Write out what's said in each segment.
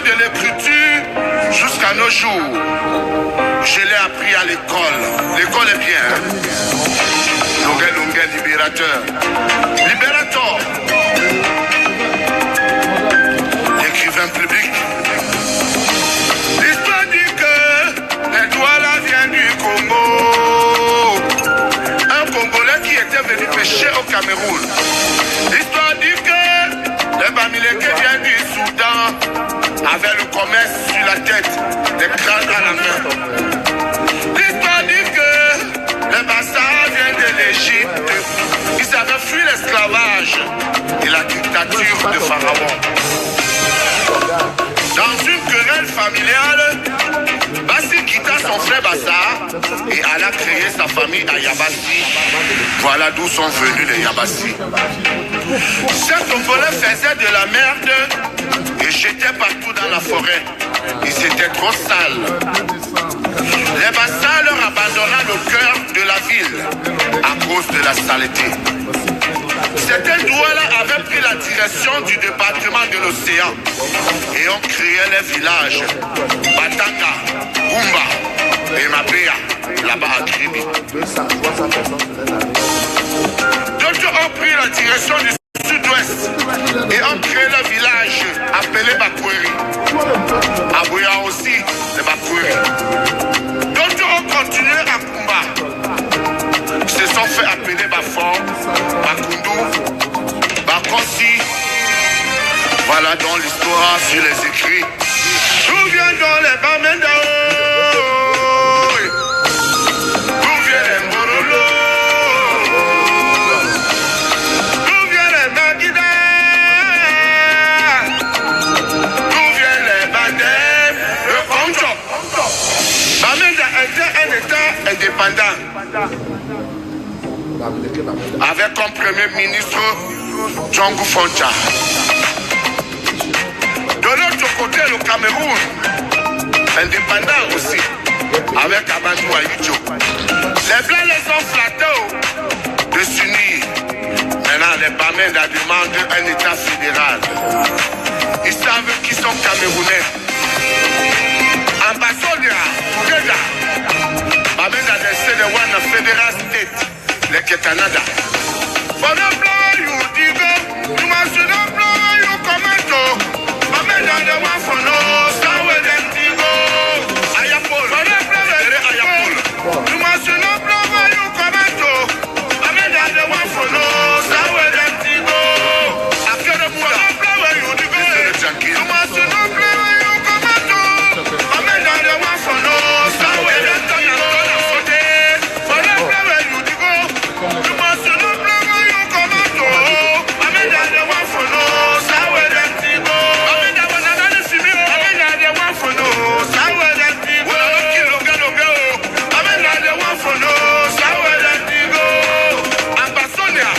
de l'écriture jusqu'à nos jours. Je l'ai appris à l'école. L'école est bien. Longue, libérateur. Libérateur. L'écrivain public. L'histoire dit que les Douala viennent du Congo. Un Congolais qui était venu pêcher au Cameroun. L'histoire dit que les Bamileke viennent du Soudan avec le commerce sur la tête, des crânes à la main. L'histoire dit que les Bassas viennent de l'Égypte. Ils avaient fui l'esclavage et la dictature de Pharaon. Dans une querelle familiale, Bassi quitta son frère Bassa et alla créer sa famille à Yabassi. Voilà d'où sont venus les Yabassi. Ces Congolais faisaient de la merde et jetaient partout dans la forêt. Ils étaient trop sales. Les Bassas leur abandonna le cœur de la ville à cause de la saleté. Certains Douala avaient pris la direction du département de l'océan et ont créé les villages Batanga, Gumba et Mabea, là-bas à Kribi. D'autres ont pris la direction du sud-ouest et ont créé le village appelé Bakweri. À Bouya aussi, le Bakweri. D'autres ont continué à Kumba. Ils se sont fait appeler Bafon, Bakundu, Bakonsi. Voilà donc l'histoire sur les écrits. D'où viennent donc les Bamenda? D'où viennent les Morolo? D'où viennent les Magida? D'où viennent les Bandem? Le Congo. Bamenda était un État indépendant, avec comme premier ministre Django Foncha. De l'autre côté, le Cameroun, indépendant aussi, avec Abandou Ayucho. Les Blancs les ont flattés de s'unir. Maintenant, les Bamenda demandent un État fédéral. Ils savent qu'ils sont Camerounais. Ambassadeur, Tougeda, Bamenda décide de one federal state. Like Canada. For the blow you dig up, you must not blow you comment. Bamenda the one for no, start with them dig up. Ayapol, for the blow Ayapol. You must not blow you comment. Bamenda the one for no, start with them dig up. After the blow you dig up, you must not blow you comment. Bamenda the one for no, start with them dig up. For the blow you dig up. You must not blame you come out. I'm in the one for no, sour than Tigo. I'm in the one that is me. I'm in the one for no, sour than Tigo. I'm in the one for no, sour than Tigo. Ambassador,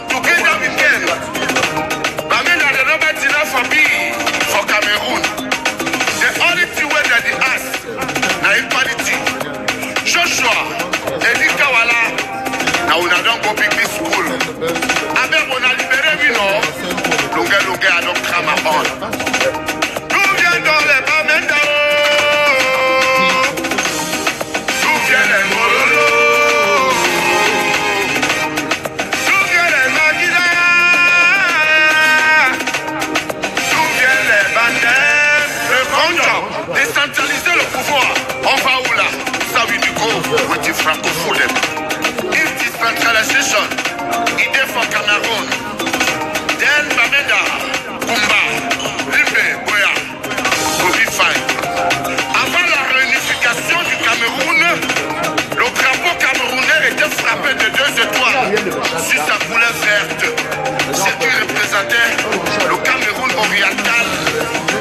together we can. I'm in the Robert enough for me, for Cameroon. The only thing where they ask, now equality. Joshua. Edika wala, na una don go big school. Abe on a libéré vino, longue a donc crama on. D'où vient dans les Bamenda? D'où viennent les Morolo? D'où viennent les Magida? D'où viennent les Bandem? Le Congo, décentraliser le pouvoir. On va où là? Ça veut dire go with the francophone. If decentralization, idée for Cameroon. Then Bamenda, Kumba, Limbe, Boya, will be fine. Avant la réunification du Cameroun, le drapeau camerounais était frappé de 2 étoiles sur sa couleur verte. Ce qui représentait le Cameroun oriental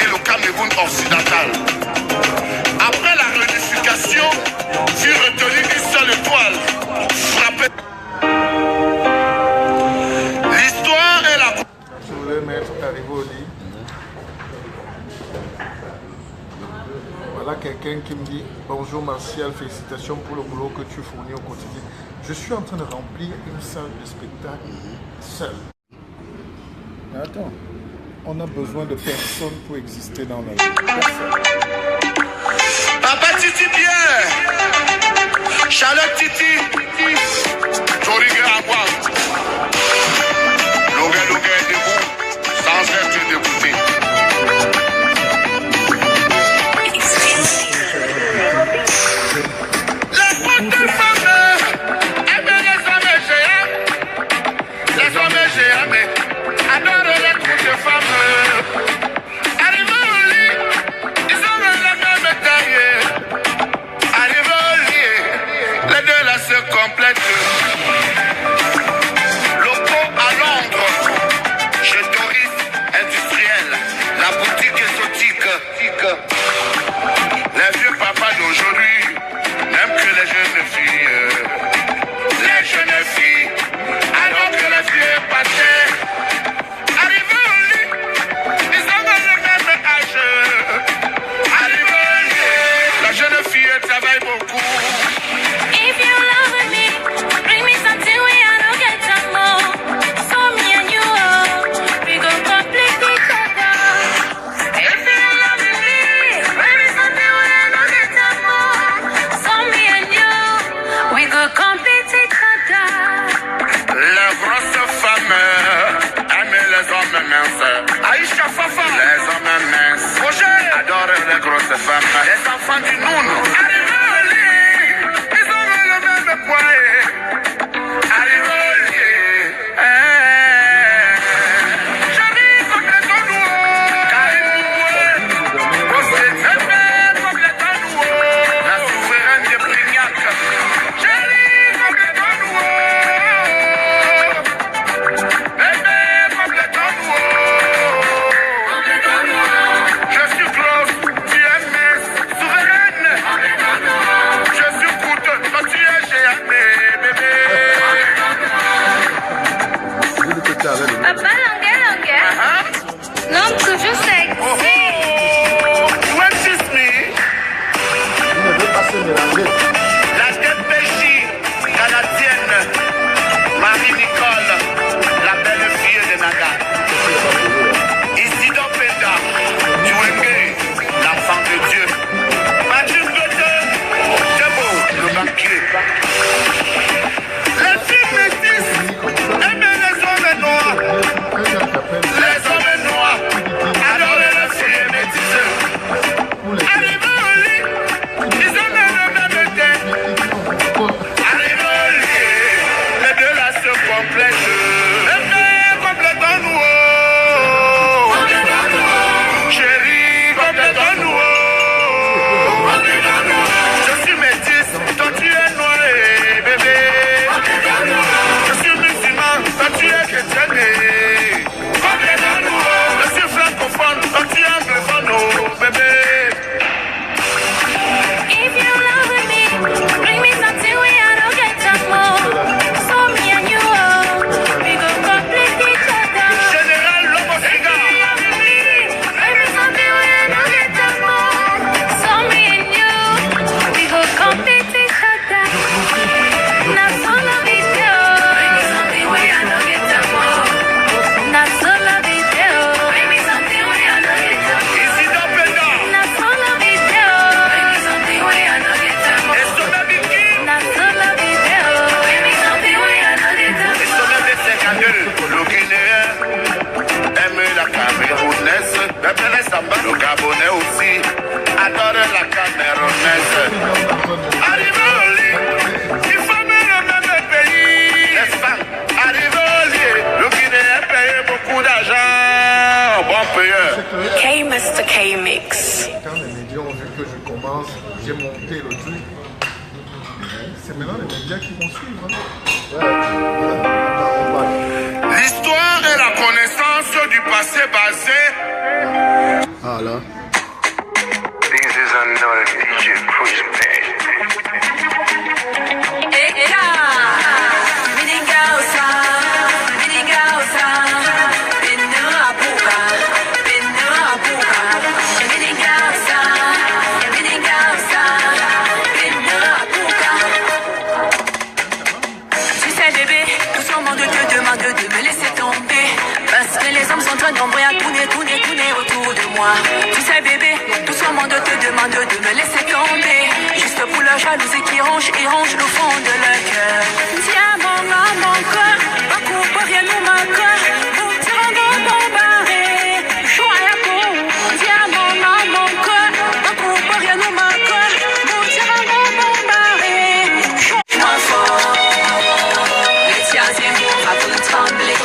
et le Cameroun occidental. Après la réunification, fut retenue une seule étoile frappée. L'histoire est la... Je voulais mettre arrivé au lit. Voilà quelqu'un qui me dit bonjour Martial, félicitations pour le boulot que tu fournis au quotidien. Je suis en train de remplir une salle de spectacle seul. Mais attends, on a besoin de personne pour exister dans la vie. Personne. Papa Titi Pierre, Charlotte Titi, Jorige Agua, Logue debout, sans être dégoûté. Les bonnes femmes, aimer les hommes géants, mais adorent les coups de femmes. Arrivés au lit, ils ont la même taille. Arrivés au lit, les deux là se complètent. Locaux à Londres, chez Doris Industriel, la boutique exotique. Les vieux papas d'aujourd'hui n'aiment que les jeunes filles. Les jeunes filles, alors que les vieux passaient. Arrivés au lit, ils ont le même âge. Arrivés au lit, la jeune fille travaille beaucoup. If you love me, bring me something we I don't get some more. So me and you, we go complete each other. If you love me, bring me something we I don't get some more. So me and you, we go complete each other. Les grosses femmes aiment les hommes minces. Aïcha Fafa, les hommes minces. Roger adore les grosses femmes. Les enfants du Nounou. Arrivés au lit, ils ont le même poids. Arrivés au lit, Johnny complètement nouveau. Karim Mboué, José Tébé complètement nouveau. La souveraine de Brignac. Johnny complètement nouveau. Bébé complètement nouveau. Je suis close, tu es mince, souveraine. Je suis coûte, toi tu es GMé, bébé. Papa, longue. Non, toujours sexy. Oh, what is me? Vous ne devez pas se mélanger. La dépêche canadienne, Marie-Nicole, la belle fille de Naga. Isidore Penda, Tuenge, l'enfant de Dieu. Patrick Goethe, Debo, le banquier. Les filles métisses aiment les hommes noirs. Les hommes noirs adorent les filles métisses. Arrivés au lit, ils ont le même tête. Arrivés au lit, les deux là se complètent. Les deux complètement nouveau. Chérie, complètement nouveau. Je suis métisse, toi tu es noir et bébé. Je suis musulman, toi tu es chrétienne. Je suis francophone, toi tu es anglophone, oh, bébé. If you love me, bring me something we I don't get some more. So me and you, we go complete each other. Général Lobo Siga. Bring me something we I don't get some more. So me and you, we go complete each other. Not so love it, yo. Bring me something we I don't get some more. Not so love it, yo. Bring me something we I don't get some more. Isidore Penda. Not so love it, yo. Bring me something we I don't get some more. Et Sommet Biki. Not so love it, yo. Bring me something we I don't get some Et more. Sommet B52. Le Guinéen aime la Camerounaise. Le Pélé Samba. Le Gabonais aussi adore la Camerounaise. Arrivé au lit, il faut le même pays. Les femmes arrivées au lit, le Guinéen paye beaucoup d'argent. Bon payeur. K Mr. K Mix. Quand les médias ont vu que je commence, j'ai monté le truc. C'est maintenant les médias qui vont suivre. L'histoire et la connaissance du passé basé. Ah là. This is another DJ Cruise Page. Tu sais bébé, tout ce monde te demande de me laisser tomber. Parce que les hommes sont en nombre et à tourner tout moi. Tu sais bébé, tout ce monde te demande de me laisser tomber. Juste pour la jalousie qui ronge et ronge le fond de leur cœur. Diamant à mon cœur, pas pour rien nous manque. Pour tirer un bon barré, choix à pour. Diamant à mon cœur, pas pour rien nous manque. Pour tirer un bon barré, choix fort. Les tiens et vous, à vous trembler.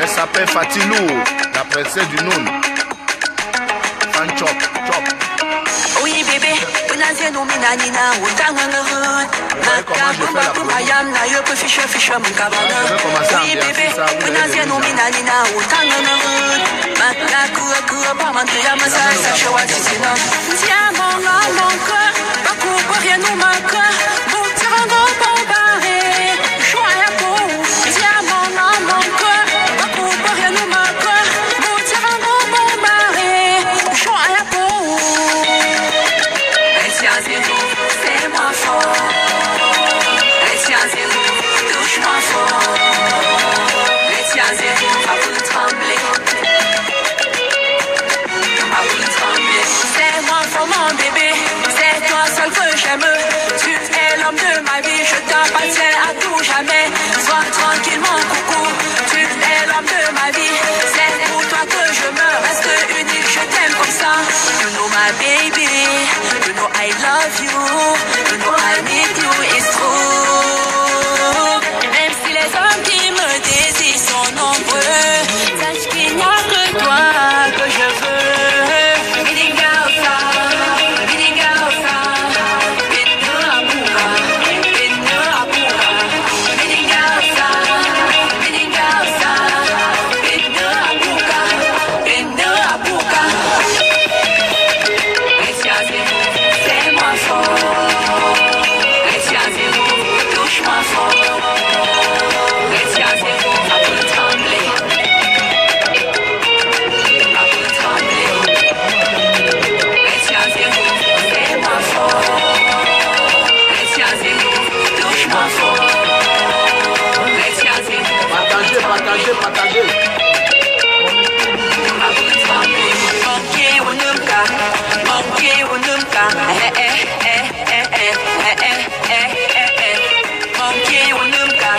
Elle s'appelle Fatilou, la princesse du Noun. Fan chop, chop. Oui bébé, unazie no minanina utangangahut. Makabumba kumayam na yopo fisher fisher mukabana. Oui bébé, unazie no minanina utangangahut. Makakua kua pamantu yamasa sashawa tisina. Diamant à mon cœur, pas pour rien nous manque. Pour tirer un gros bombaré, choix à pour. Diamant à mon cœur, pas pour rien nous manque. Pour tirer un gros bombaré, choix à pour. C'est moi fort. Les tiens et vous, touche-moi fort. Les tiens et vous, à vous trembler. À vous trembler. C'est moi fort mon bébé. C'est toi seul que j'aime. Tu es l'homme de ma vie. Je t'appartiens à tout jamais. Sois tranquille mon coucou. Tu es l'homme de ma vie. C'est pour toi que je me reste unique. Je t'aime comme ça. You know my baby. You know I love you. You know I need you. It's true. Même si les hommes qui me désirent sont nombreux, sache qu'il n'y a que toi que je veux. Minigausa, minigausa, binurapuka, binurapuka, minigausa, minigausa, binurapuka, binurapuka. Les tiens et vous, c'est moi fort. Les tiens et vous, touche-moi fort. Les tiens et vous, à vous trembler. À vous trembler. Les tiens et vous, c'est moi fort. Les tiens et vous, touche-moi fort. Les tiens et vous, Partagez, partagez, partagez. à vous trembler. Monkey unumka, monkey unumka, eh eh eh eh eh eh eh eh eh eh. Monkey unumka,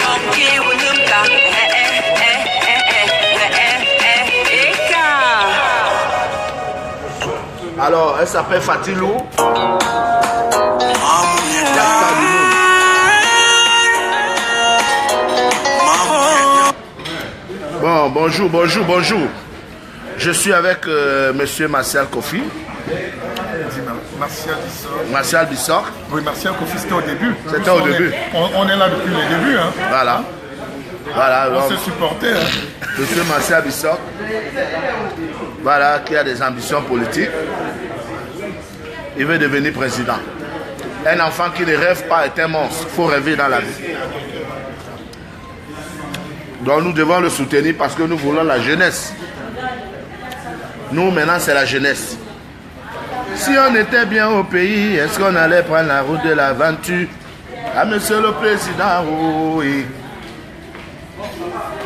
monkey unumka, eh eh eh eh eh eh eh eh eka. Alors, elle s'appelle Fatilou. La star du Noun. Bon, bonjour, bonjour, bonjour. Je suis avec monsieur Martial Kofi. Martial Bissor. Martial Bissor. Oui, Martial Kofi, c'était au début. C'était au début. On est là depuis le début. Hein. Voilà. Voilà. On donc, se supportait. Hein. monsieur Martial Bissor. Voilà, qui a des ambitions politiques. Il veut devenir président. Un enfant qui ne rêve pas est un monstre. Il faut rêver dans la vie. Donc nous devons le soutenir parce que nous voulons la jeunesse. Nous maintenant c'est la jeunesse. Si on était bien au pays, est-ce qu'on allait prendre la route de l'aventure? Ah monsieur le président, oui.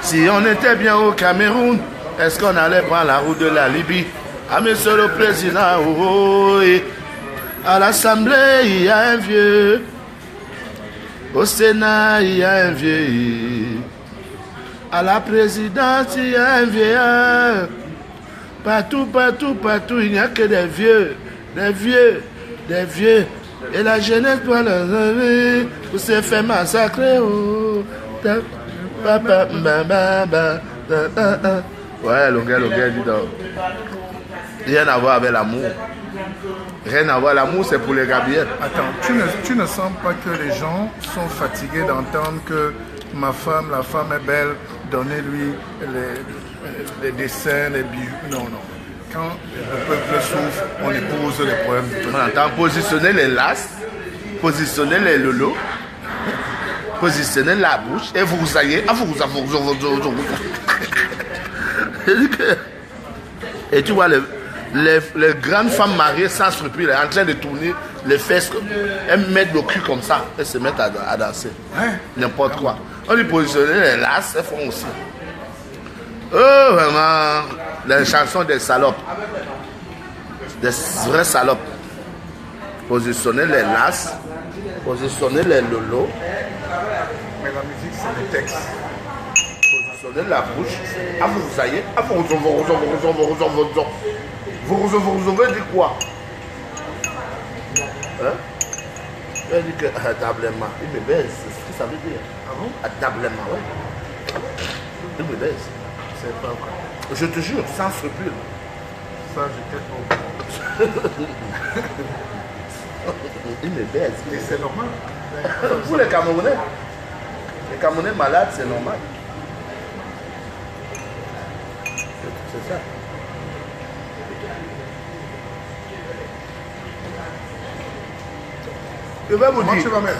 Si on était bien au Cameroun, est-ce qu'on allait prendre la route de la Libye? Ah monsieur le président, oui. À l'Assemblée, il y a un vieux. Au Sénat, il y a un vieux. À la présidence, il y a un vieillard. Partout, partout, partout, il n'y a que des vieux. Des vieux, des vieux. Et la jeunesse doit leur donner pour se faire massacrer. Oh. Ouais, longueur, dis donc. Rien à voir avec l'amour. Rien à voir. L'amour, c'est pour les gabiers. Attends, tu ne sens pas que les gens sont fatigués d'entendre que ma femme, la femme est belle, donnez-lui les dessins, les bijoux. Non, non. Quand le peuple souffre, on épouse les problèmes du peuple. On entend positionner les lasses, positionner les lolos, positionner la bouche et vous allez. Et tu vois les grandes femmes mariées sans scrupule en train de tourner les fesses, elles mettent le cul comme ça, elles se mettent à danser. Ouais. N'importe quoi. On dit positionner les lasses, elles font aussi. Oh, vraiment, les chansons des salopes. Des vraies salopes. Positionner les lasses, positionner les lolos. Mais la musique, c'est les textes. Positionner la bouche. Ah, vous savez, ah, vous dit quoi? Hein? Elle dit que atablement, il me baise, c'est ce que ça veut dire. Ah bon? Atablement, ouais. Il me baise. C'est pas vrai. Je te jure, sans scrupule. Ça, j'étais pas. Il me baise. Et c'est normal. Pour les Camerounais malades, c'est normal. C'est ça. Je vais vous Comment tu dire, vas mettre?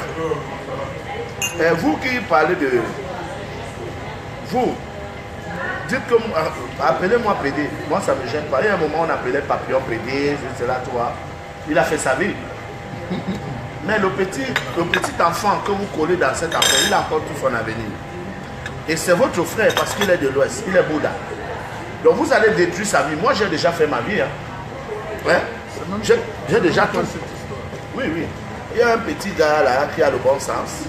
vous qui parlez de... Vous, dites que... Appelez-moi PD. Moi, ça me gêne pas. Il y a un moment, on appelait Papillon PD, je sais là, toi. Il a fait sa vie. Mais le petit enfant que vous collez dans cette affaire, il a encore tout son avenir. Et c'est votre frère parce qu'il est de l'Ouest, il est Bouddha. Donc vous allez détruire sa vie. Moi, j'ai déjà fait ma vie. Hein. Ouais. J'ai déjà tout. Oui, oui. Il y a un petit gars là qui a le bon sens.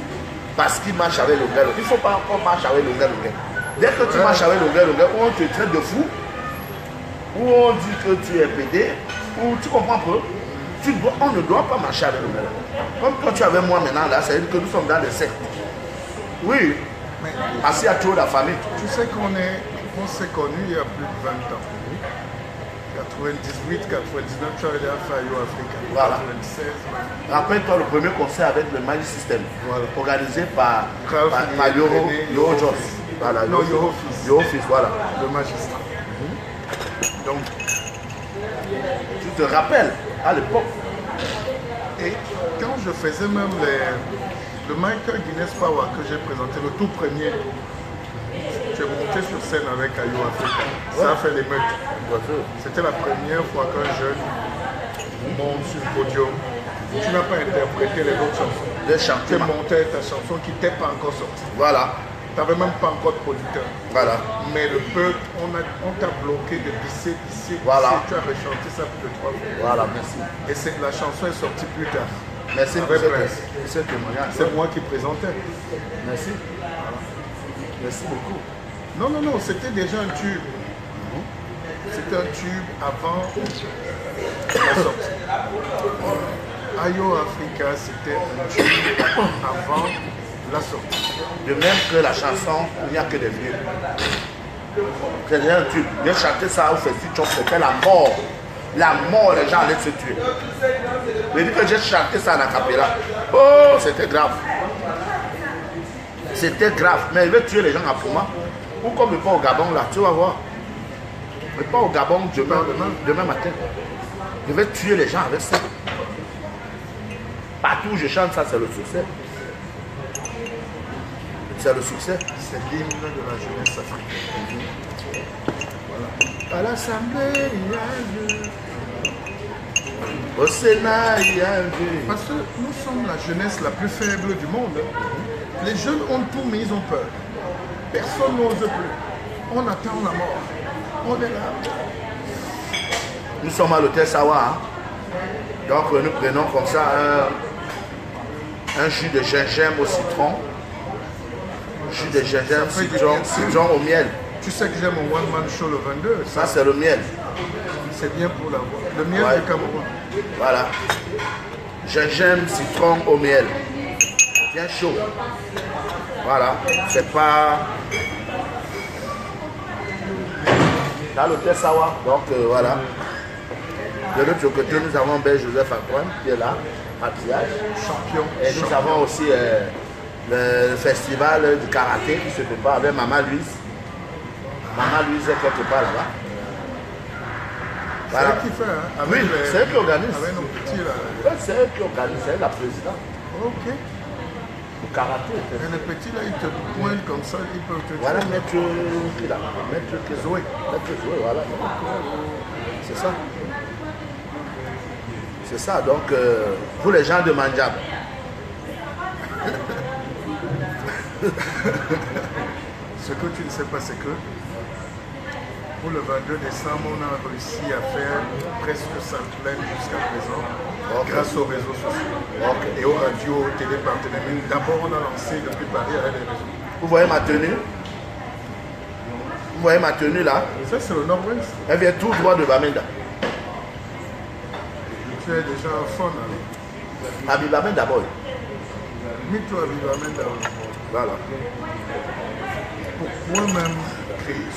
Parce qu'il marche avec le gars. Il ne faut pas encore marcher avec le gars. Dès que tu marches avec le gars, où on te traite de fou, où on dit que tu es pédé, où tu comprends peu, on ne doit pas marcher avec le gars. Comme quand tu es avec moi maintenant, là, c'est que nous sommes dans des sectes. Oui, parce qu'il y a trop de famille. Tu sais qu'on s'est connus il y a plus de 20 ans. 98, 99, tu avais déjà fait Yo Africa. Voilà. 96. Rappelle-toi le premier concert avec le Magic System, Voilà. organisé par Ralph Yoro Yoro Joss. Fils. Voilà, Non, Yoro Fils. Yoro Fils, voilà. Le magistrat. Donc, Tu te rappelles, à l'époque, et quand je faisais même le Michael Guinness Power que j'ai présenté, le tout premier, j'ai monté sur scène avec Ayo Africa. Ça a fait l'émeute. C'était la première fois qu'un jeune monte sur le podium. Tu n'as pas interprété les autres chansons. de Tu chanter. montais ta chanson qui n'était pas encore sortie. Voilà, Tu n'avais même pas encore de producteur. voilà. Mais le peuple, on t'a bloqué de pisser. Voilà. Tu as rechanté ça plus de 3 fois. Voilà, merci. Et la chanson est sortie plus tard. Merci pour Avec Prince. ce témoignage. C'est moi qui présentais. Merci. Merci beaucoup. Non, c'était déjà un tube. C'était un tube avant la sortie. Ayo Africa, c'était un tube avant la sortie. De même que la chanson, il n'y a que des vieux. C'est déjà un tube. J'ai chanté ça au festival, c'était la mort. La mort, les gens allaient se tuer. Mais dit que j'ai chanté ça en acapella. Oh, c'était grave. C'était grave. Mais il veut tuer les gens à Pouma. Ou comme il pas au Gabon là, tu vas voir. Il pas au Gabon demain matin. Je vais tuer les gens avec ça. Partout où je chante ça, c'est le succès. C'est le succès. C'est l'hymne de la jeunesse africaine. À l'Assemblée, il y a un Dieu. Au Sénat, il y a un Dieu. Parce que nous sommes la jeunesse la plus faible du monde. Les jeunes ont tout, mais ils ont peur. Personne n'ose plus. On attend la mort. On est là. Nous sommes à l'hôtel Sawa. Hein. Donc nous prenons comme ça un jus de gingembre au citron. Jus de gingembre, Ça fait du citron, bien. citron au miel. Tu sais que j'ai mon one-man show le 22. Ça, c'est le miel. C'est bien pour la voix. Le miel Ouais. du Cameroun. Voilà. Gingembre, citron au miel. Bien chaud. Voilà. C'est pas... Dans l'hôtel Sawa. Donc voilà. De l'autre côté, nous avons Ben Joseph Antoine qui est là, maquillage. Champion. Et nous avons aussi le festival du karaté qui se prépare avec Maman Louise. Maman Louise est quelque part là-bas. C'est elle qui fait, hein? Oui, c'est elle qui organise. Avec nos petits là. Ouais, c'est elle qui organise, c'est elle la présidente. Ok. Le karaté. Et les petits là, ils te pointent comme ça, ils peuvent te dire. Voilà, maître qui là. Maître Zoé. Maître Zoé, voilà. C'est ça. C'est ça, donc, pour les gens de Mandjab. Ce que tu ne sais pas, c'est que pour le 22 décembre, on a réussi à faire presque 100 plein jusqu'à présent, grâce aux réseaux sociaux et aux radios, télépartenaires. Mais d'abord, on a lancé depuis Paris avec les réseaux. Vous voyez ma tenue? Vous voyez ma tenue là? Ça, c'est le Nord-Ouest. Elle vient tout droit de Bamenda. Tu es déjà en fond. À Bamenda d'abord. Mets-toi à Bibamenda. Voilà. Pour moi-même,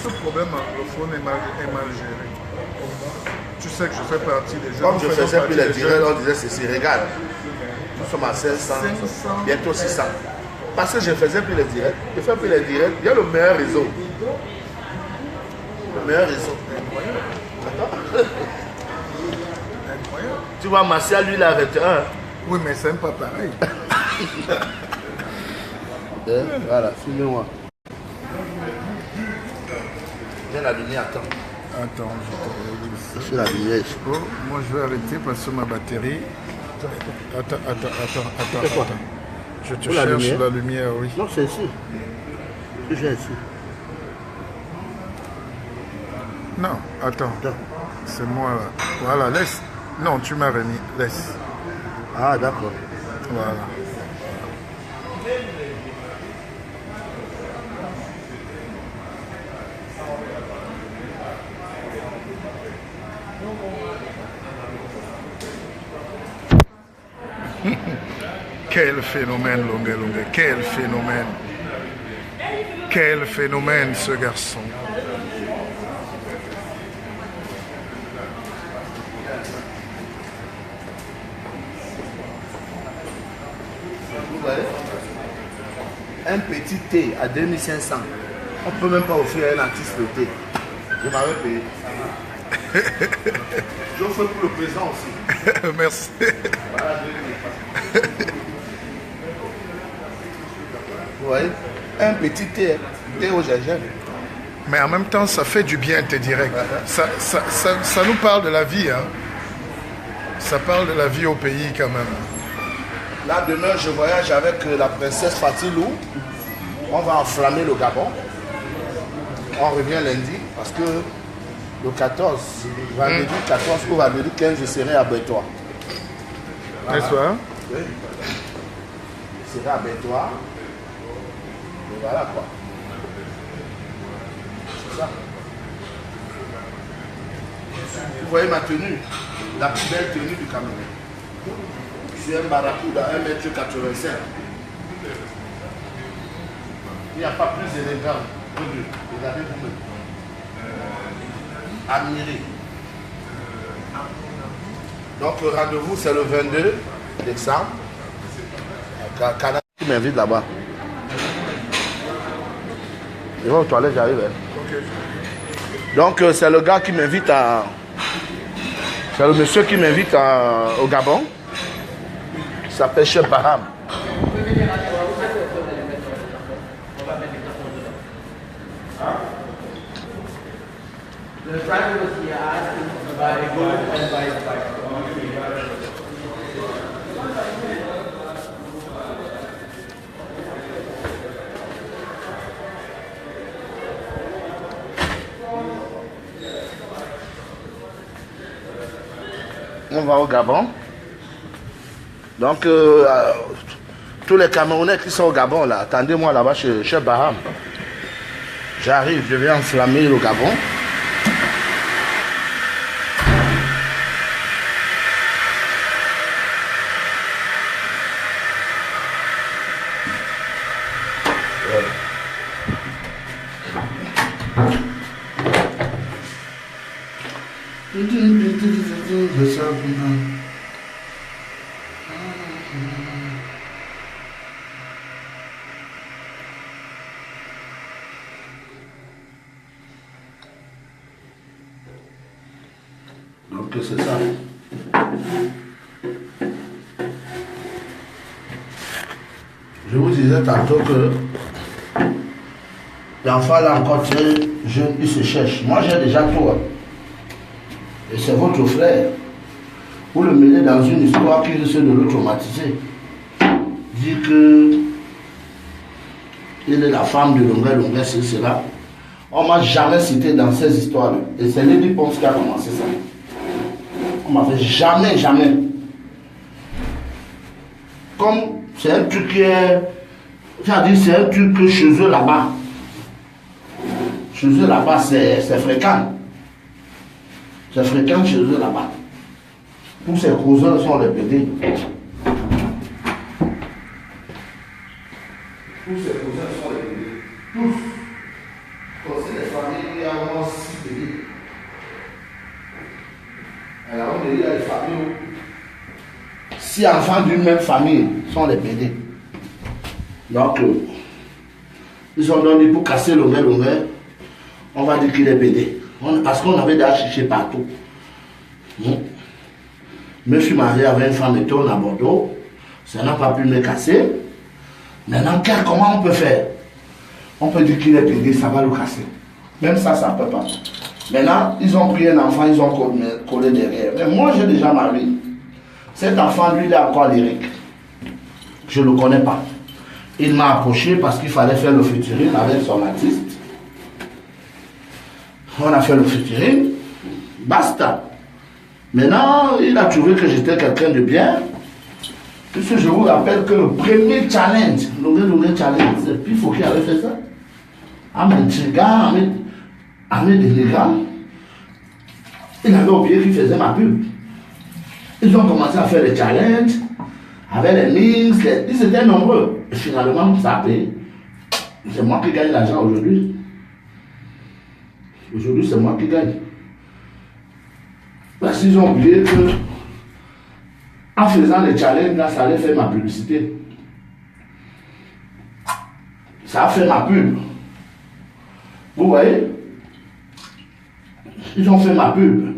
ce problème anglophone est mal géré. Tu sais que je fais partie des jeunes. Comme je faisais plus les directs, on disait c'est Sénégal. Nous sommes à 500, 500. bientôt 600. Parce que je faisais plus les directs. Je fais plus les directs. Il y a le meilleur réseau. Le meilleur réseau. Incroyable. Tu vois, Martial, lui, il a 21. Oui, mais c'est pas pareil. Voilà, filmez-moi. Viens la lumière, attends. Attends, je te Je suis la lumière. Oh, moi, je vais arrêter parce que ma batterie. Attends. Je te Où la cherche lumière? la lumière, oui. Non, c'est ici. Je viens ici. Non, attends. Attends. C'est moi là. Voilà, laisse. Non, tu m'as remis. Laisse. Ah, d'accord. Voilà. Quel phénomène, Longue. Quel phénomène. Quel phénomène, ce garçon. Vous voyez? Un petit thé à 2500. On ne peut même pas offrir à un artiste le thé. Je m'avais payé. J'offre pour le président aussi. Merci. Voilà, vous voyez? Un petit thé, thé au gingembre. Mais en même temps, ça fait du bien, tes directs. Ça nous parle de la vie. Hein. Ça parle de la vie au pays quand même. Là, demain, je voyage avec la princesse Fatilou. On va enflammer le Gabon. On revient lundi parce que le 14, vendredi 14 ou vendredi 15, je serai à Bétois. N'est-ce pas? Oui. Je serai à Bétois. Et voilà quoi. C'est ça. Vous voyez ma tenue, la plus belle tenue du Cameroun. Je suis un barracuda, 1m85. Il n'y a pas plus élégant que lui. Regardez vous-même. Admirez. Donc le rendez-vous c'est le 22 décembre. Canada qui m'invite là-bas. Je vais aux toilettes, j'arrive. Hein. Donc c'est le gars qui m'invite à... C'est le monsieur qui m'invite au Gabon. Il s'appelle Chef Baham. The driver was here asking about a good and by his bike. On va au Gabon. Donc, tous les Camerounais qui sont au Gabon, là, attendez-moi là-bas chez Chef Baham. J'arrive, je vais enflammer le Gabon. Donc c'est ça. Je vous disais tantôt que l'enfant là encore très jeune, il se cherche. Moi j'ai déjà tout. Hein. Et c'est votre frère. Vous le mêlez dans une histoire qui risque de le traumatiser. Dit que il est la femme de Longuet, c'est cela. On ne m'a jamais cité dans ces histoires-là. Et c'est Lady Ponce qui a commencé ça. On ne m'avait jamais. Comme c'est un truc qui est. C'est-à-dire, c'est un truc que chez eux là-bas. Chez eux là-bas, c'est fréquent. C'est fréquent chez eux là-bas. Tous ces cousins sont les PD. Tous ces cousins sont les PD. Tous. Quand c'est les familles, il y a au moins 6 PD. Alors, on dit, il y a les familles où 6 enfants d'une même famille sont les PD. Donc, ils ont donné pour casser le Longuet, on va dire qu'il est PD. Parce qu'on avait déjà cherché partout. Je suis marié avec une femme et tourne à Bordeaux. Ça n'a pas pu me casser. Maintenant, comment on peut faire? On peut dire qu'il est PD, ça va le casser. Même ça, ça ne peut pas. Maintenant, ils ont pris un enfant, ils ont collé derrière. Mais moi, j'ai déjà marié. Cet enfant, lui, il est encore lyrique. Je ne le connais pas. Il m'a approché parce qu'il fallait faire le featuring avec son artiste. On a fait le featuring. Basta. Maintenant, il a trouvé que j'étais quelqu'un de bien. Puisque je vous rappelle que le premier challenge, le challenge, c'est Pifo qui avait fait ça. Ahmed Chiga, Ahmed Deliga. Il avait oublié qu'il faisait ma pub. Ils ont commencé à faire les challenges avec les mix, ils étaient nombreux. Et finalement, ça a payé. C'est moi qui gagne l'argent aujourd'hui. Aujourd'hui, c'est moi qui gagne. Parce qu'ils ont oublié que, en faisant les challenges, là, ça allait faire ma publicité. Ça a fait ma pub. Vous voyez? Ils ont fait ma pub.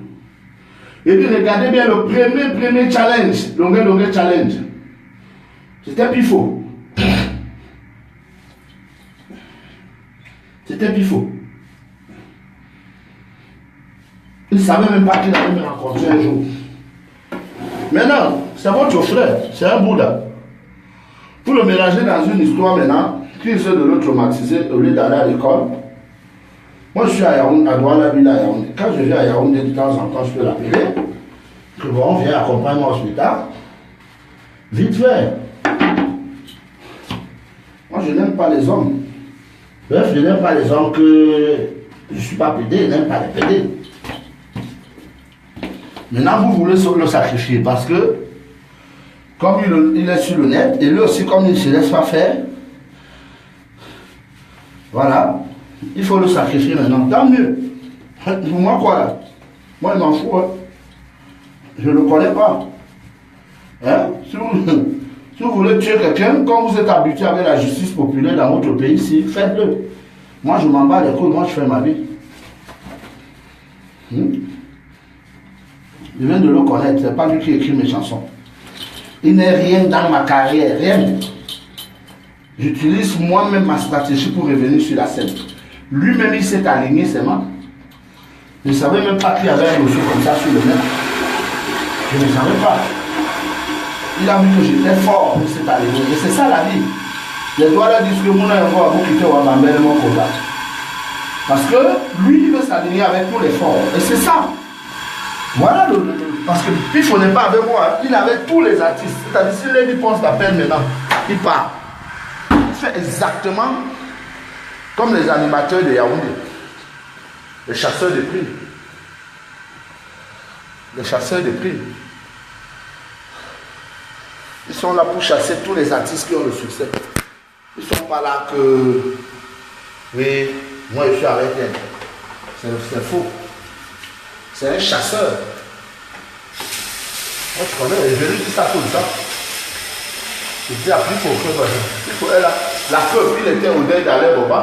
Et puis regardez bien le premier challenge, Longuet challenge. C'était Pifo. C'était Pifo. Il ne savait même pas qu'il allait me rencontrer un jour. Maintenant, c'est votre frère, c'est un Bouddha. Pour le mélanger dans une histoire maintenant, qui essaie de le traumatiser au lieu d'aller à l'école. Moi, je suis à Yaoundé, à Douala, ville à Yaoundé. Quand je viens à Yaoundé, de temps en temps, je peux l'appeler. Que bon, on vient accompagner moi à l'hôpital. Vite fait. Moi, je n'aime pas les hommes. Bref, je n'aime pas les hommes que je ne suis pas pédé, je n'aime pas les pédés. Maintenant, vous voulez le sacrifier parce que, comme il est sur le net, et lui aussi, comme il ne se laisse pas faire, voilà, il faut le sacrifier maintenant. Tant mieux. Pour moi, quoi là? Moi, il m'en fout. Hein. Je ne le connais pas. Hein? Si vous voulez tuer quelqu'un, comme vous êtes habitué avec la justice populaire dans votre pays ici, faites-le. Moi, je m'en bats les couilles, moi, je fais ma vie. Je viens de le connaître, c'est pas lui qui écrit mes chansons. Il n'est rien dans ma carrière, rien. J'utilise moi-même ma stratégie pour revenir sur la scène. Lui-même, il s'est aligné, c'est moi. Je ne savais même pas qu'il y avait un dossier comme ça sur le net. Je ne savais pas. Il a vu que j'étais fort, il s'est aligné. Et c'est ça la vie. Les doigts là disent que mon enfant va quitter Wabambé et mon combat. Parce que lui, il veut s'aligner avec tous les forts. Et c'est ça. Voilà parce que Pifo n'est pas avec moi, il est avec tous les artistes. C'est-à-dire, si Lady Ponce l'appelle maintenant, il part. Il fait exactement comme les animateurs de Yaoundé, les chasseurs de primes. Les chasseurs de primes. Ils sont là pour chasser tous les artistes qui ont le succès. Ils ne sont pas là que, oui, moi je suis avec elle. C'est faux. C'est un chasseur. Moi je connais, je lui dis ça tout le temps. Je dis à Pifo que la preuve, il était au deuil d'Alain Boba.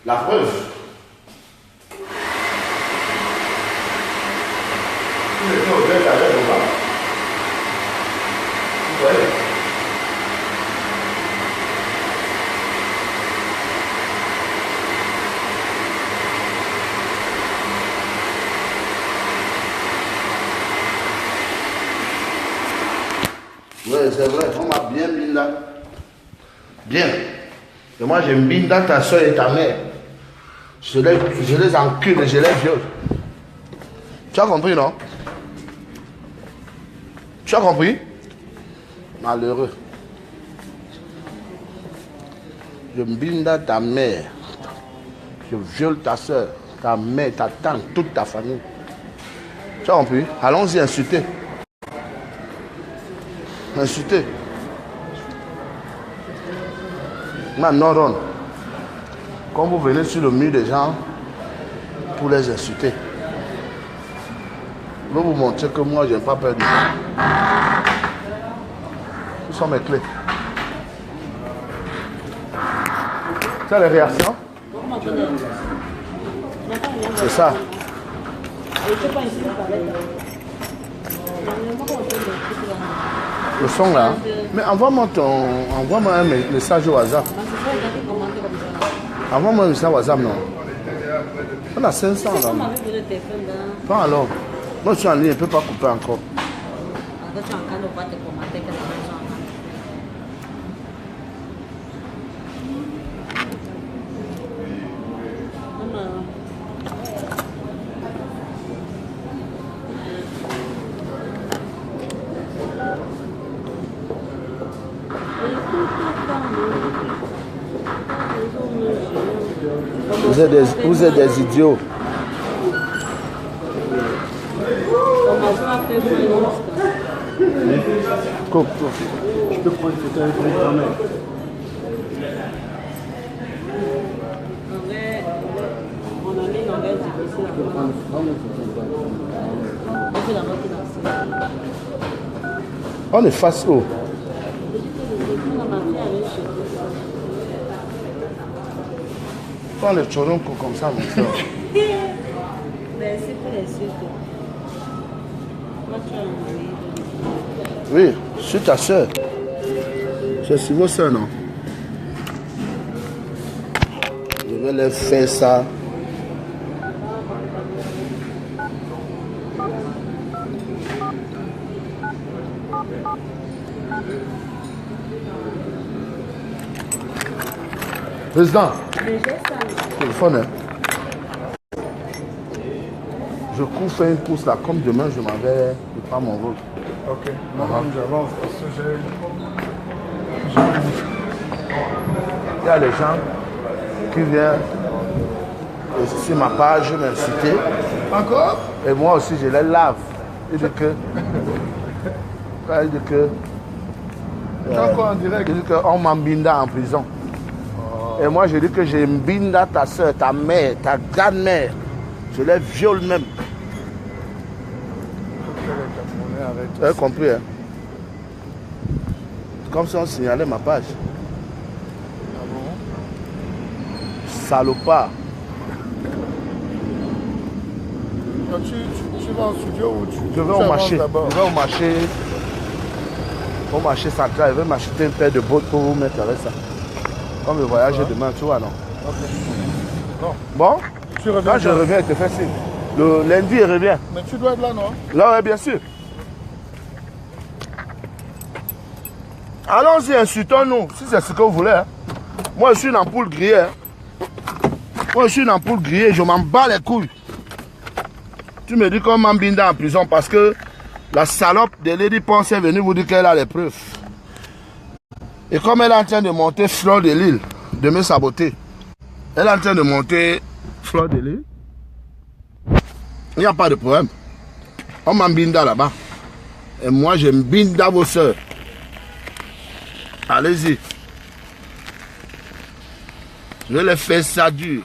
La preuve. Il était au deuil d'Alain Boba. Vous voyez? Oui, c'est vrai, on m'a bien mis là. Bien. Et moi, je mbine dans ta soeur et ta mère. Je les encule et je les viole. Tu as compris, non? Tu as compris? Malheureux. Je mbine dans ta mère. Je viole ta soeur, ta mère, ta tante, toute ta famille. Tu as compris? Allons-y insulter. Insulter. Maintenant, quand vous venez sur le mur des gens pour les insulter, je vais vous montrer que moi, je n'ai pas peur de ça. Ce sont mes clés. Ça, les réactions? C'est ça. Le son là. Mais envoie-moi un message au WhatsApp. Envoie-moi un message au WhatsApp, non? On a 500 là. Pas alors. Moi je suis en ligne, je ne peux pas couper encore. Vous êtes des idiots. Coupe. Je peux prendre une photo avec ta mère. On est face haut. Prends le choronco comme ça, mon frère. Oui, je suis ta soeur. Je suis vos soeurs, non? Je vais leur faire ça. Président, téléphone. Hein? Je cours faire une course là, comme demain je m'en vais prendre mon vol. Ok, moi j'avance parce que il y a les gens qui viennent sur ma page m'insulter. Encore? Et moi aussi je les lave. Il dit que. Encore en direct? Il dit qu'on m'embinda en prison. Et moi je dis que j'ai mbinda ta soeur, ta mère, ta grand-mère. Je les viole même. Tu as compris, hein? Comme si on signalait ma page. Ah bon? Salopard. Tu vas au studio ou Je vais au marché. Je vais au marché central. Je vais m'acheter une paire de bottes pour vous mettre avec ça. Comme le voyage demain, tu vois, non? Ok. Non. Bon? Quand je demain. reviens, je te fais signe. Le lundi, il revient. Mais tu dois être là, non? Là, oui, bien sûr. Allons-y, insultons-nous, si c'est ce que vous voulez. Hein. Moi, je suis une ampoule grillée. Hein. Moi, je suis une ampoule grillée, je m'en bats les couilles. Tu me dis qu'on m'embinda en prison parce que la salope de Lady Ponce est venue vous dire qu'elle a les preuves. Et comme elle est en train de monter Fleur de Lille, de me saboter, elle est en train de monter Fleur de Lille, il n'y a pas de problème. On m'embinda là-bas. Et moi, je m'embinda vos soeurs. Allez-y. Je vais les faire ça dur.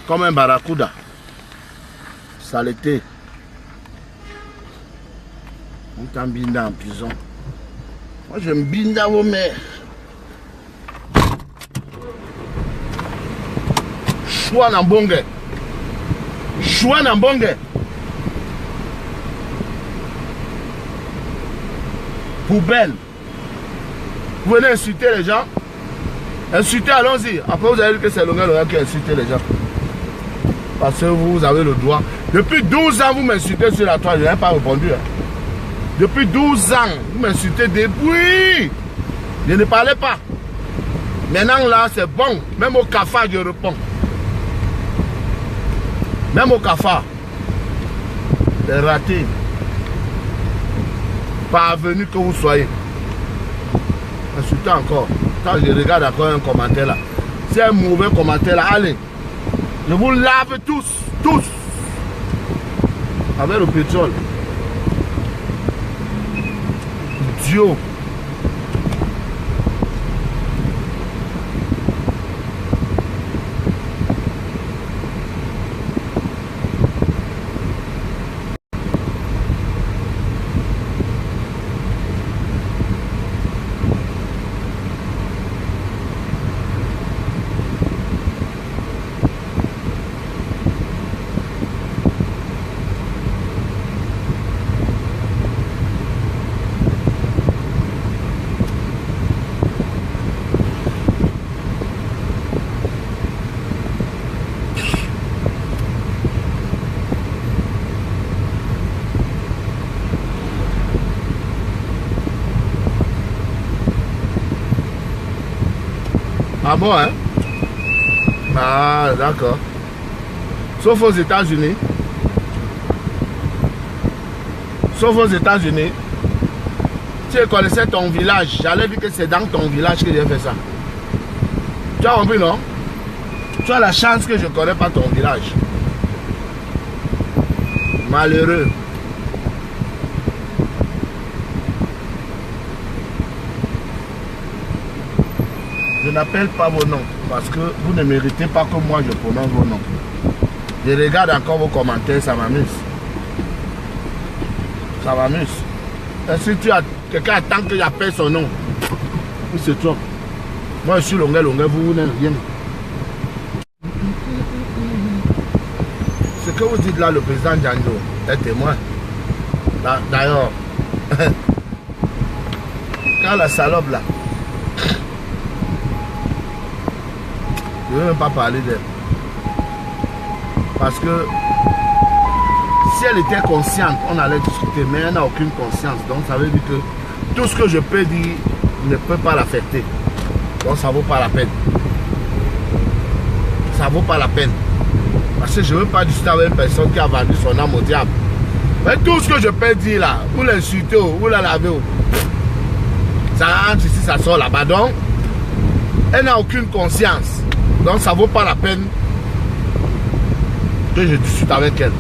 Comme un barracuda. Saleté. On t'embinda en prison. Moi, je m'embinda vos mères. Choua Nambongue. Choua Nambongue. Poubelle. Vous venez insulter les gens. Insultez, allons-y. Après, vous allez dire que c'est Longueur qui a insulté les gens. Parce que vous avez le droit. Depuis 12 ans, vous m'insultez sur la toile. Je n'ai pas répondu. Hein. Depuis 12 ans, vous m'insultez depuis. Je ne parlais pas. Maintenant là, c'est bon. Même au cafard, je réponds. Même au cafard. C'est raté. Parvenu que vous soyez. Surtout encore. Quand je regarde encore un commentaire là. C'est un mauvais commentaire là. Allez. Je vous lave tous. Tous. Avec le pétrole. Idiot. Ah bon, hein? Ah, d'accord. Sauf aux États-Unis. Sauf aux États-Unis. Tu connaissais ton village. J'allais dire que c'est dans ton village que j'ai fait ça. Tu as compris, non? Tu as la chance que je ne connais pas ton village. Malheureux. Je n'appelle pas vos noms parce que vous ne méritez pas que moi je prononce vos noms. Je regarde encore vos commentaires, ça m'amuse. Ça m'amuse. Et si tu as quelqu'un attend que j'appelle son nom, il se trompe. Moi je suis longueur, vous n'êtes rien. Ce que vous dites là, le président Djando est témoin. D'ailleurs, quand la salope là, je ne veux même pas parler d'elle. Parce que si elle était consciente, on allait discuter, mais elle n'a aucune conscience. Donc ça veut dire que tout ce que je peux dire ne peut pas l'affecter. Donc ça ne vaut pas la peine. Ça ne vaut pas la peine. Parce que je ne veux pas discuter avec une personne qui a vendu son âme au diable. Mais tout ce que je peux dire là, vous l'insultez, vous la lavez, ça rentre ici, ça sort là-bas. Donc, elle n'a aucune conscience. Donc ça ne vaut pas la peine que je discute avec elle.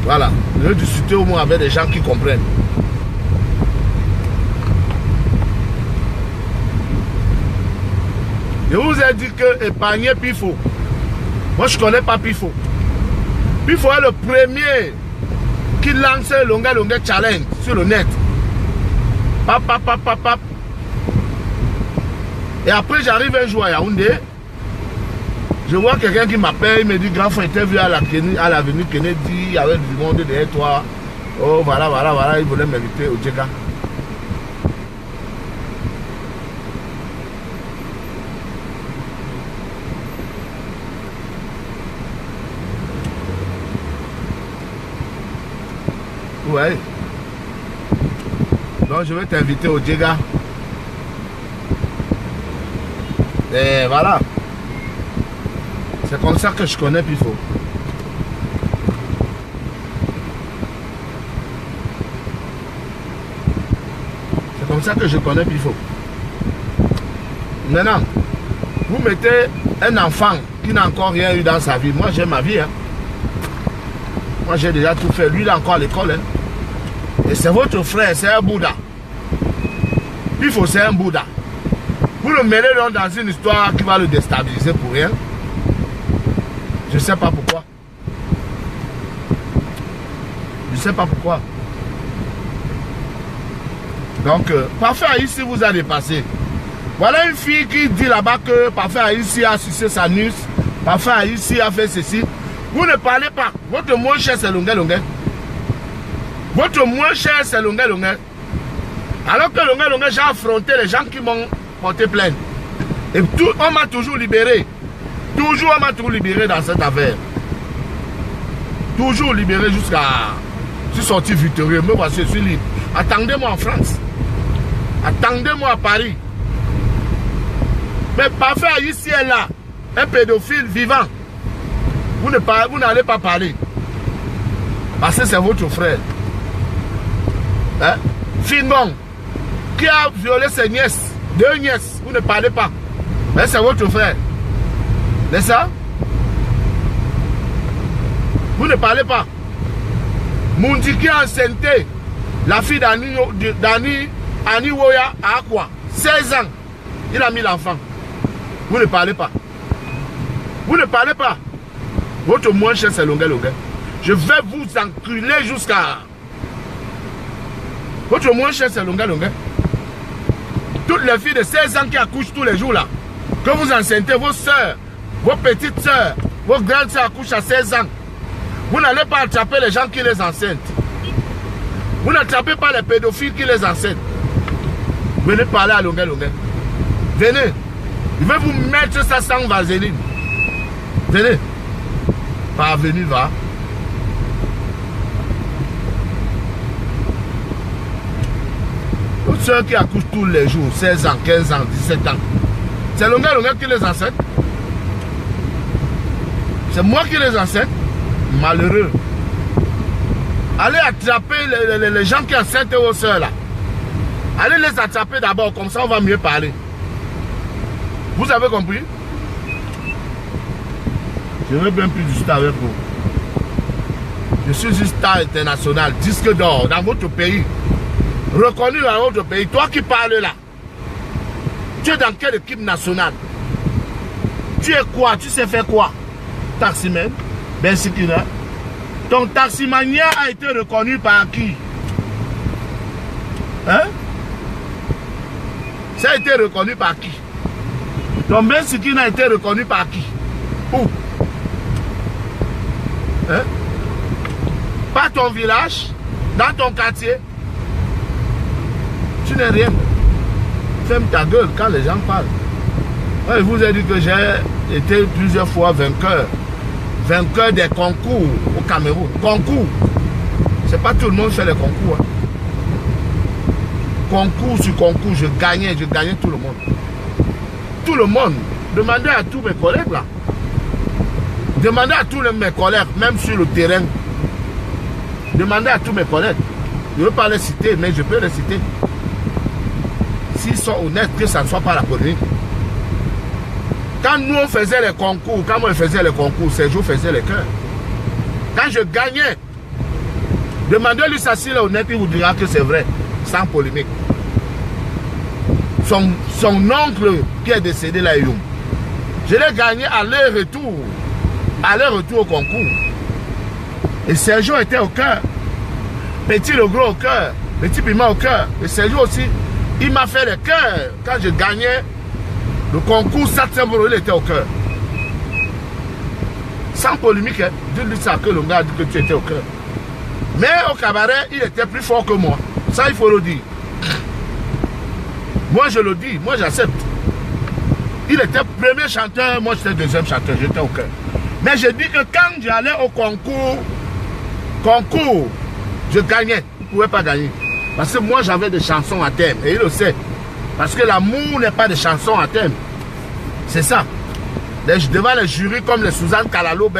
Voilà. Je veux discuter au moins avec des gens qui comprennent. Je vous ai dit que épargner Pifo. Moi je ne connais pas Pifo. Pifo est le premier qui lance le Longa Challenge sur le net. Pap. Et après j'arrive un jour à Yaoundé. Je vois quelqu'un qui m'appelle, il me dit grand frère, t'es vu à l'avenue Kennedy, il y avait du monde derrière toi. Oh voilà, il voulait m'inviter au Djega. Ouais. Donc je vais t'inviter au Djega. Et voilà. C'est comme ça que je connais Pifo. C'est comme ça que je connais Pifo. Maintenant, vous mettez un enfant qui n'a encore rien eu dans sa vie. Moi j'ai ma vie. Hein. Moi j'ai déjà tout fait. Lui il est encore à l'école. Hein. Et c'est votre frère, c'est un Bouddha. Pifo c'est un Bouddha. Vous le mettez dans une histoire qui va le déstabiliser pour rien. Je ne sais pas pourquoi. Je ne sais pas pourquoi. Donc, Parfait Haïti vous a dépassé. Voilà une fille qui dit là-bas que Parfait Haïti a sucé sa nuque. Parfait Haïti a fait ceci. Vous ne parlez pas. Votre moins cher, c'est Longuet. Votre moins cher, c'est Longuet. Alors que Longuet, j'ai affronté les gens qui m'ont porté plainte. Et tout, on m'a toujours libéré. Toujours, on m'a toujours libéré dans cette affaire. Toujours libéré jusqu'à... Je suis sorti victorieux. Me voici, je suis libre. Attendez-moi en France. Attendez-moi à Paris. Mais parfait ici et là, un pédophile vivant, vous n'allez pas parler. Parce que c'est votre frère. Hein? Fingon, qui a violé ses nièces, 2 nièces, vous ne parlez pas. Mais c'est votre frère. C'est ça? Vous ne parlez pas. Mundi qui a enceinté la fille d'Ani Woya à quoi? 16 ans. Il a mis l'enfant. Vous ne parlez pas. Vous ne parlez pas. Votre moins cher c'est Longuet. Je vais vous enculer jusqu'à... Votre moins cher c'est Longuet. Toutes les filles de 16 ans qui accouchent tous les jours là, que vous enceintez vos soeurs, vos petites soeurs, vos grandes soeurs accouchent à 16 ans. Vous n'allez pas attraper les gens qui les enceintent. Vous n'attrapez pas les pédophiles qui les enceintent. Venez parler à Longuet. Venez. Je vais vous mettre ça sans vaseline. Venez. Parvenu, va. Toutes ceux qui accouchent tous les jours, 16 ans, 15 ans, 17 ans, c'est Longuet qui les enseigne. C'est moi qui les enseigne. Malheureux. Allez attraper les gens qui enseignent vos soeurs là. Allez les attraper d'abord, comme ça on va mieux parler. Vous avez compris? Je ne veux même plus discuter avec vous. Je suis une star internationale, disque d'or dans votre pays. Reconnu dans votre pays. Toi qui parles là, tu es dans quelle équipe nationale? Tu es quoi? Tu sais faire quoi? Taximan? Ben Sikina. Ton taximania a été reconnu par qui? Hein? Ça a été reconnu par qui? Ton Ben Sikina a été reconnu par qui? Où? Hein? Pas ton village, dans ton quartier. Tu n'es rien. Ferme ta gueule quand les gens parlent. Moi, je vous ai dit que j'ai été plusieurs fois vainqueur. Vainqueur des concours au Cameroun. Concours. C'est pas tout le monde qui fait les concours. Hein. Concours sur concours, je gagnais tout le monde. Tout le monde. Demandez à tous mes collègues là. Demandez à tous mes collègues, même sur le terrain. Demandez à tous mes collègues. Je ne veux pas les citer, mais je peux les citer. S'ils sont honnêtes, que ça ne soit pas la polémique. Quand nous on faisait les concours, quand moi je faisais les concours, Sergio faisait les cœurs. Quand je gagnais, demandez-lui ça s'il est honnête, il vous dira que c'est vrai, sans polémique. Son oncle qui est décédé là, je l'ai gagné à l'aller-retour au concours. Et Sergio était au cœur. Petit le gros au cœur, petit piment au cœur. Et Sergio aussi, il m'a fait le cœur quand je gagnais. Le concours Saint-Saint-Boro, il était au cœur. Sans polémique, hein. Dis-lui ça que le gars a dit que tu étais au cœur. Mais au cabaret, il était plus fort que moi. Ça, il faut le dire. Moi, je le dis. Moi, j'accepte. Il était premier chanteur. Moi, j'étais deuxième chanteur. J'étais au cœur. Mais je dis que quand j'allais au concours, je gagnais. Il ne pouvait pas gagner. Parce que moi, j'avais des chansons à thème. Et il le sait. Parce que l'amour n'est pas des chansons à thème. C'est ça. Devant les jurys comme les Suzanne Kalalo,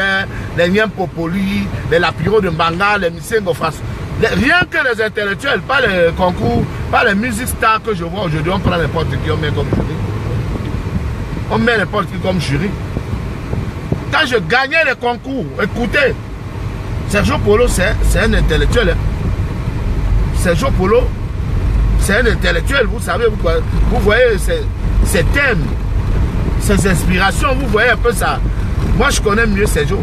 les Niem Popoli, les Lapiro de Mbanga, les Missengo France. Rien que les intellectuels, pas les concours, pas les musiques stars que je vois aujourd'hui, on prend n'importe qui, on met comme jury. On met n'importe qui comme jury. Quand je gagnais les concours, écoutez, Sergio Polo, c'est un intellectuel. Hein. Sergio Polo, c'est un intellectuel, vous savez, vous voyez ses thèmes, ses inspirations, vous voyez un peu ça. Moi, je connais mieux Sergio.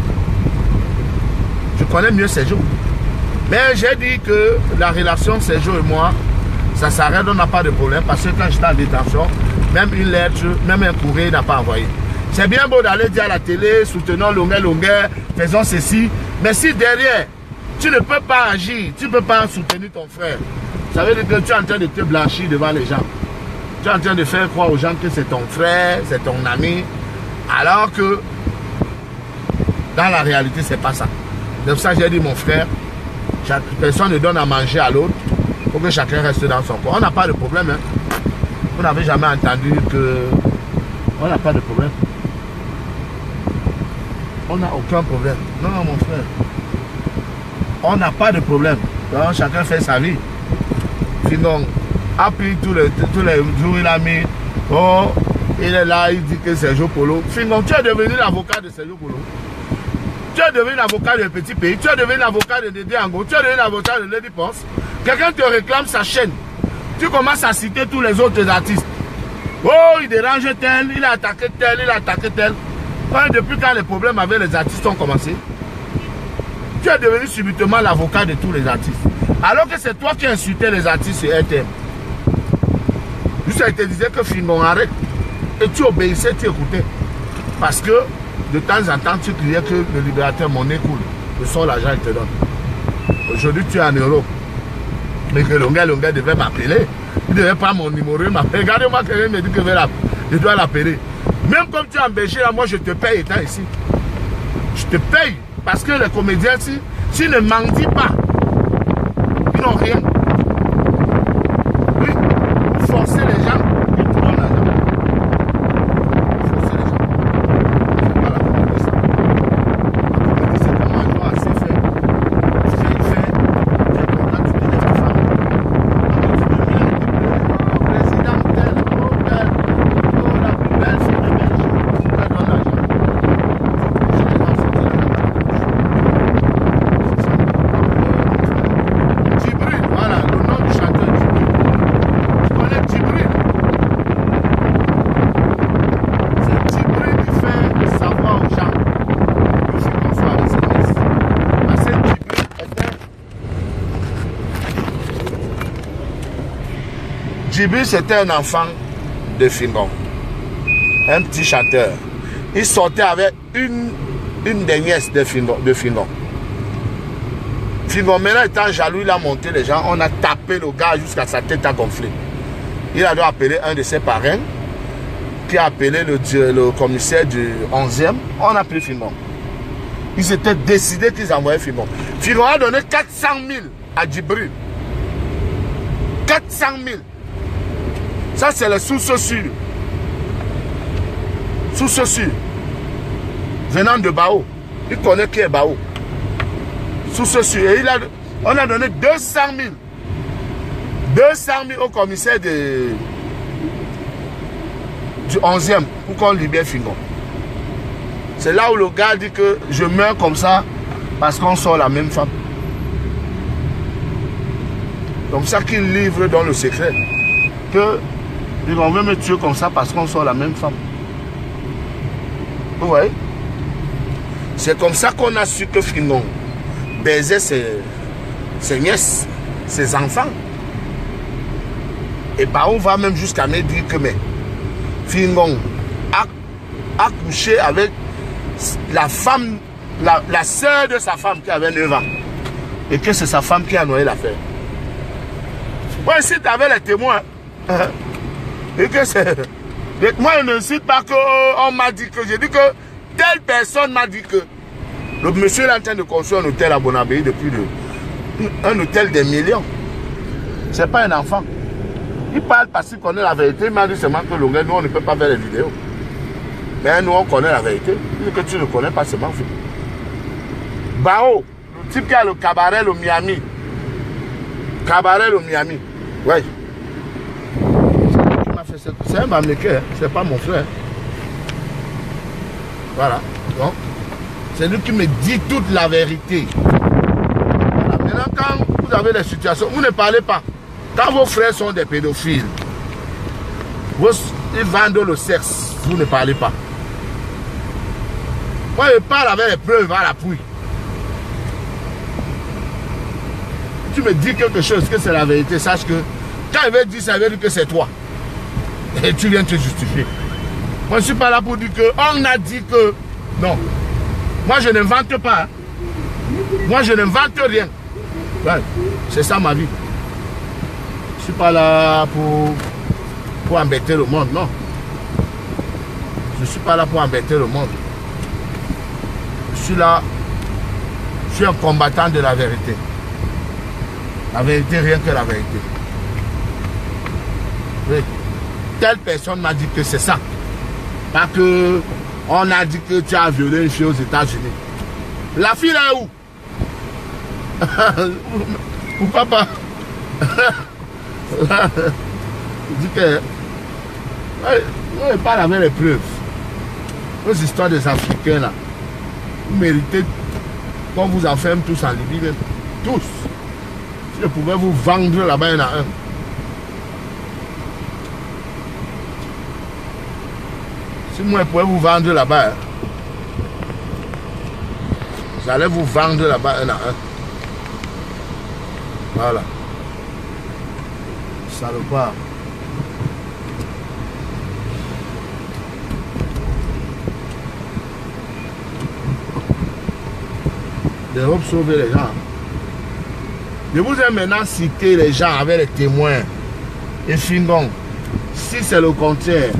Je connais mieux Sergio. Mais j'ai dit que la relation Sergio et moi, ça s'arrête, on n'a pas de problème, parce que quand j'étais en détention, même une lettre, même un courrier, il n'a pas envoyé. C'est bien beau d'aller dire à la télé, soutenons Longuet, faisons ceci, mais si derrière, tu ne peux pas agir, tu ne peux pas soutenir ton frère, ça veut dire que tu es en train de te blanchir devant les gens. Tu es en train de faire croire aux gens que c'est ton frère, c'est ton ami, alors que dans la réalité, c'est pas ça. C'est pour ça que j'ai dit, mon frère, chaque personne ne donne à manger à l'autre, il faut que chacun reste dans son corps. On n'a pas de problème. Hein. Vous n'avez jamais entendu que On n'a pas de problème. On n'a aucun problème. Non, mon frère. On n'a pas de problème. Donc, chacun fait sa vie. Sinon, après tous les jours, il a mis, oh, il est là, il dit que Sergio Polo. Sinon, tu es devenu l'avocat de Sergio Polo. Tu es devenu l'avocat de Petit Pays. Tu es devenu l'avocat de Dédé Ango. Tu es devenu l'avocat de Lady Ponce. Quelqu'un te réclame sa chaîne. Tu commences à citer tous les autres artistes. Oh, il dérange tel, il a attaqué tel, il a attaqué tel. Depuis quand les problèmes avec les artistes ont commencé? Tu es devenu subitement l'avocat de tous les artistes. Alors que c'est toi qui insultais les artistes sur RTM. Juste il te disait que Fingon arrête. Et tu obéissais, tu écoutais. Parce que de temps en temps, tu criais que le libérateur monnaie coule. Le son, l'argent, il te donne. Aujourd'hui, tu es en Europe. Mais que le gars devait m'appeler. Il devait prendre mon numéro, il m'appelle. Regardez-moi, quelqu'un me dit que je dois l'appeler. Même comme tu es en Belgique, moi je te paye étant ici. Je te paye. Parce que les comédiens, s'ils ne mendient pas, ils n'ont rien. Oui, vous forcez les gens, ils te donnent l'argent. Vous forcez les gens. C'est pas la comédie, ça. La comédie, c'est comment un joueur assez fait. Si il fait, tu es content, tu te lèves ta femme. Oh, président tel, oh, tel, oh, la plus belle fille de Belgique, tu te donnes l'argent. Djibril, voilà, le nom du chanteur Djibril. Tu connais Djibril? C'est Djibril qui fait savoir aux gens que c'est qu'on soit avec ses fils. Parce que Djibril, c'était un enfant de Fingon. Un petit chanteur. Il sortait avec une des nièces de Fingon. Fingon, maintenant étant jaloux, il a monté les gens. On a tapé le gars jusqu'à sa tête a gonflé. Il a dû appeler un de ses parrains, qui a appelé le commissaire du 11e. On a pris Fingon. Ils étaient décidés qu'ils envoyaient Fingon. Fingon a donné 400 000 à Djibril. 400 000. Ça, c'est les sources sûres. Sources sûres. Venant de Bao. Il connaît qui est Bao. Sources sûres. Et on a donné 200 000. 200 000 au commissaire du 11e pour qu'on libère Fingon. C'est là où le gars dit que je meurs comme ça parce qu'on sort la même femme. Comme ça qu'il livre dans le secret que on veut me tuer comme ça parce qu'on sort la même femme. Vous voyez? C'est comme ça qu'on a su que Fingon baisait ses nièces, ses enfants. Et bah on va même jusqu'à me dire que mais Fingon a couché avec la femme, la sœur de sa femme qui avait 9 ans. Et que c'est sa femme qui a noyé l'affaire. Moi ici tu avais les témoins. Et que c'est... Moi je ne cite pas qu'on m'a dit que... J'ai dit que telle personne m'a dit que le monsieur est en train de construire un hôtel à Bonabéi depuis un hôtel des millions. C'est pas un enfant. Il parle parce qu'il connaît la vérité. Il m'a dit seulement que nous on ne peut pas faire les vidéos. Mais nous on connaît la vérité. Il dit que tu ne connais pas seulement. Bao, le type qui a le cabaret au Miami. Cabaret au Miami. Ouais. C'est un Mameké, hein? C'est pas mon frère. Voilà. Donc, c'est lui qui me dit toute la vérité. Voilà. Maintenant, quand vous avez des situations, vous ne parlez pas. Quand vos frères sont des pédophiles, ils vendent le sexe, vous ne parlez pas. Moi, je parle avec les preuves à l'appui. Tu me dis quelque chose que c'est la vérité, sache que quand il veut dire ça, veut dire que c'est toi. Et tu viens te justifier. Moi, je ne suis pas là pour dire que on a dit que... Non. Moi, je n'invente pas. Hein. Moi, je n'invente rien. Ouais. C'est ça ma vie. Je ne suis pas là pour embêter le monde, non. Je ne suis pas là pour embêter le monde. Je suis là... Je suis un combattant de la vérité. La vérité, rien que la vérité. Oui. Telle personne m'a dit que c'est ça. Pas que on a dit que tu as violé une fille aux États-Unis. La fille là est où? Ou papa? Il dit que on parle avec les preuves. Aux histoires des Africains là, vous méritez qu'on vous enferme tous en Libye, même. Tous. Si je pouvais vous vendre là-bas, il y en a un. Si moi je pouvais vous vendre là-bas, hein, j'allais vous vendre là-bas, il y en a un. Voilà. Salopard. L'Europe sauver les gens. Je vous ai maintenant cité les gens avec les témoins. Et Fingon, si c'est le contraire,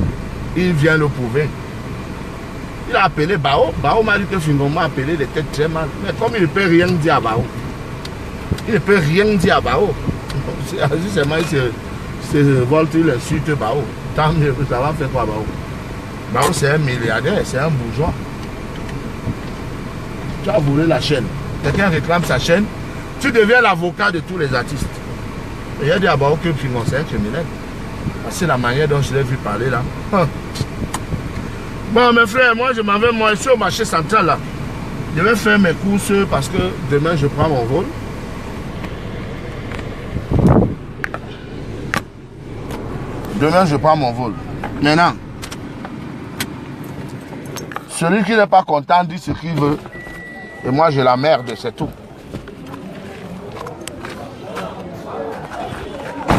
il vient le prouver. Il a appelé Bao. Bao m'a dit que Fingon m'a appelé, il était très mal. Mais comme il ne peut rien dire à Bao, il ne peut rien dire à Bao. Justement, il se révolte, il insulte Bao. Tant mieux, ça va faire quoi Bao? Bao, c'est un milliardaire, c'est un bourgeois. Tu as volé la chaîne. Quelqu'un réclame sa chaîne, tu deviens l'avocat de tous les artistes. Et il a dit à Bao que Fingon, c'est un criminel. C'est la manière dont je l'ai vu parler là. Bon, mes frères, moi je m'en vais, moi je suis au marché central là. Je vais faire mes courses parce que demain je prends mon vol. Demain je prends mon vol. Maintenant, celui qui n'est pas content dit ce qu'il veut. Et moi j'ai la merde, c'est tout.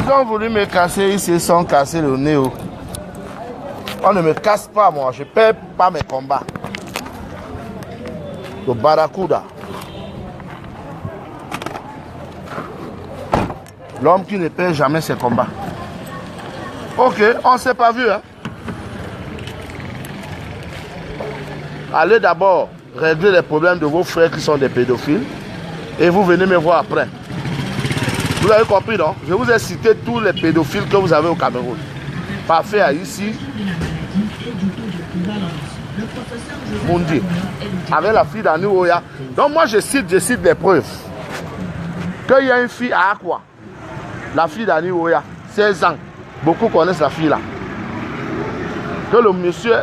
Ils ont voulu me casser, ils se sont cassés le nez. On ne me casse pas moi, je ne perds pas mes combats. Le Barracuda. L'homme qui ne perd jamais ses combats. Ok, on ne s'est pas vu. Hein? Allez d'abord régler les problèmes de vos frères qui sont des pédophiles. Et vous venez me voir après. Vous avez compris, non? Je vous ai cité tous les pédophiles que vous avez au Cameroun. Parfait ici. Mundi. Avec la fille d'Ani Oya. Donc moi je cite des preuves. Qu'il y a une fille à Aqua. La fille d'Ani Oya. 16 ans. Beaucoup connaissent la fille là. Que le monsieur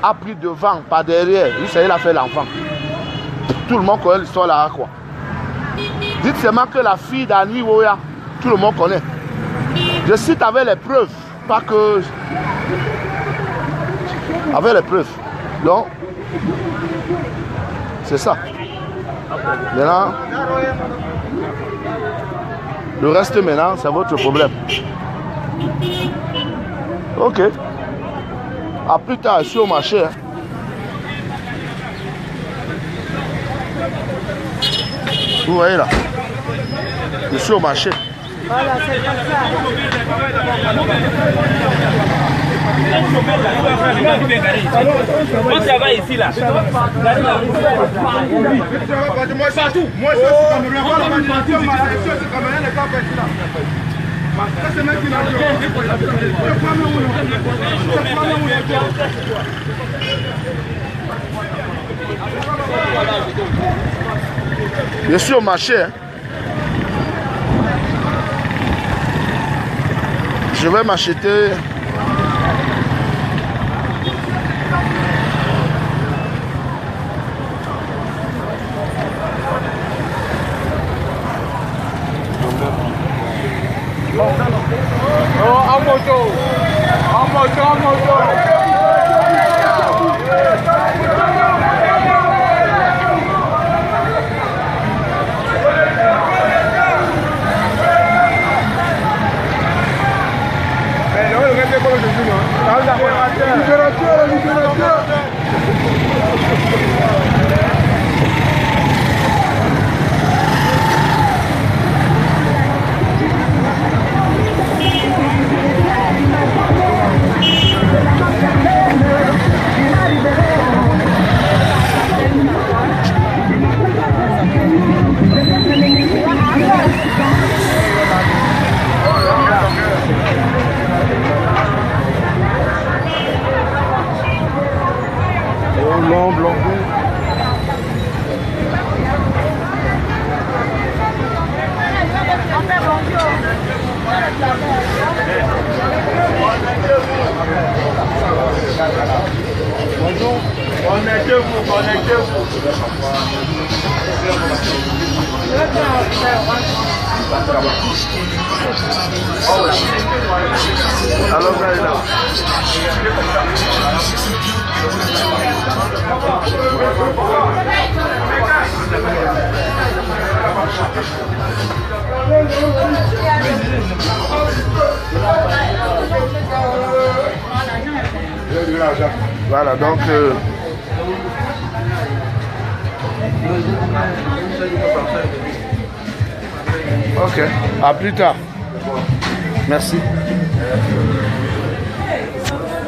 a pris devant, par derrière. Il a fait l'enfant. Tout le monde connaît l'histoire là à Aqua. Dites seulement que la fille d'Ani Oya, tout le monde connaît. Je cite avec les preuves, pas que... Avec les preuves. Donc, c'est ça. Maintenant, le reste maintenant, c'est votre problème. Ok. À plus tard, je suis au marché. Hein. Vous voyez là, je suis au marché. Voilà, c'est pas ça. On travaille ici là. Moi partout. Moi je suis camerounais. Voilà, je suis camerounais, les campes ici là. C'est même qui l'a Je suis au marché. Hein. Je vais m'acheter en moto. Connectez-vous, connectez-vous. Alors, là. Voilà, donc ok, à plus tard. Merci.